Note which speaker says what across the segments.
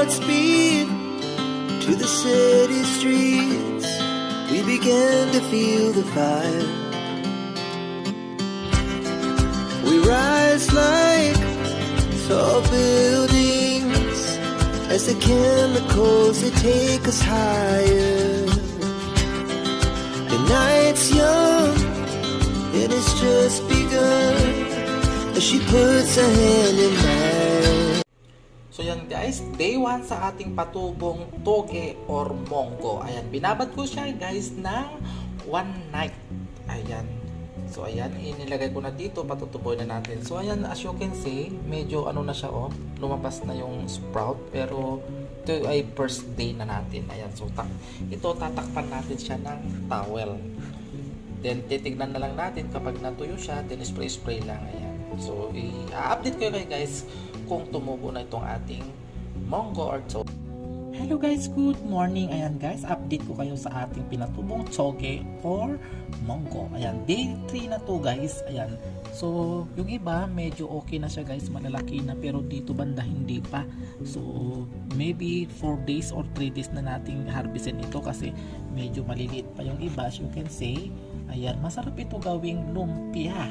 Speaker 1: hearts beat to the city streets. We began to feel the fire. We rise like tall buildings as the chemicals they take us higher. The night's young and it's just begun as she puts her hand in mine.
Speaker 2: So yan guys, day 1 sa ating patubong toge or monggo. Ayan, binabad ko siya guys ng 1 night. Ayan. So ayan, inilagay ko na dito, patutuboy na natin. So ayan, as you can see, medyo ano na siya lumabas na yung sprout. Pero ito ay first day na natin. Ayan, so ito tatakpan natin siya ng towel. Then titignan na lang natin kapag natuyo siya, then spray lang. Ayan. So i-update ko kayo guys kung tumubo na itong ating monggo or toge. Hello guys, good morning. Ayan guys, update ko kayo sa ating pinatubong toge or monggo. Ayan, day 3 na to guys. Ayan, so yung iba medyo okay na siya guys, malalaki na, pero dito banda hindi pa. So maybe 4 days or 3 days na nating harvestin ito kasi medyo maliliit pa yung iba, as you can see. Ayan, masarap ito gawing lumpia.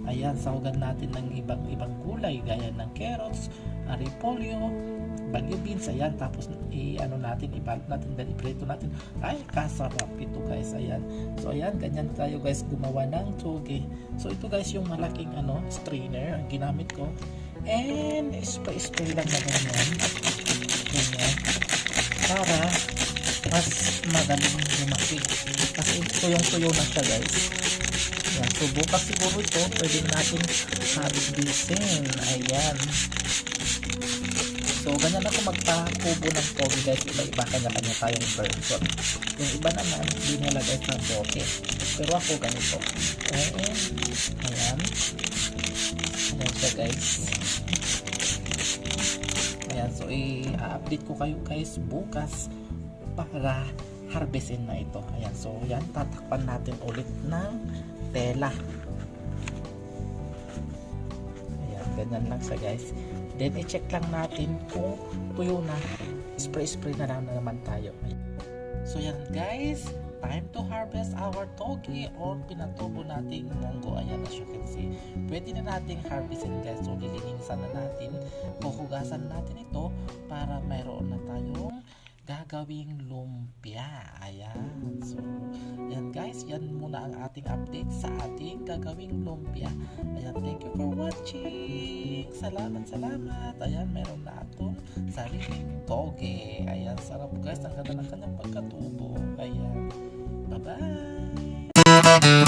Speaker 2: Ayan, sahugan natin ng ibang gulay gaya ng carrots, repolyo, bagyo beans. Ayan, tapos i-ano natin, ibalot natin, then iprito natin. Ay, kasarap ito guys. Ayan, so ayan, ganyan tayo guys gumawa ng toge. So ito guys yung malaking strainer ang ginamit ko, and spray lang na ganyan para mas madaling lumaki kasi tuyong-tuyo na siya guys. Ayan, so bukas siguro ito pwede natin harvestin. Ayan, so ganyan ako magpakubo ng toge guys. Iba-iba, kanya-kanya tayong version. Yung iba naman hindi nilagay sa bote, pero ako ganito. Ayan, ayan siya guys. Ayan, so i-update ko kayo guys bukas para harvestin na ito. Ayan, so yan, tatakpan natin ulit ng tela. Ayan, ganyan lang siya guys. Then i-check lang natin kung tuyo na, spray na lang naman tayo. So yan guys, time to harvest our toge or pinatubo nating monggo. Ayan, as you can see, pwede na nating harvestin guys. So lilinisan na natin, huhugasan natin ito para mayroon na tayong gagawing lumpia. Ayan, so yan guys, yan muna ang ating update sa ating gagawing lumpia. Ayan, thank you for watching. Salamat. Ayan, meron na akong sariling toge. Ayan, sarap guys, ang ganda ng kanyang pagkatubo. Ayan, bye bye.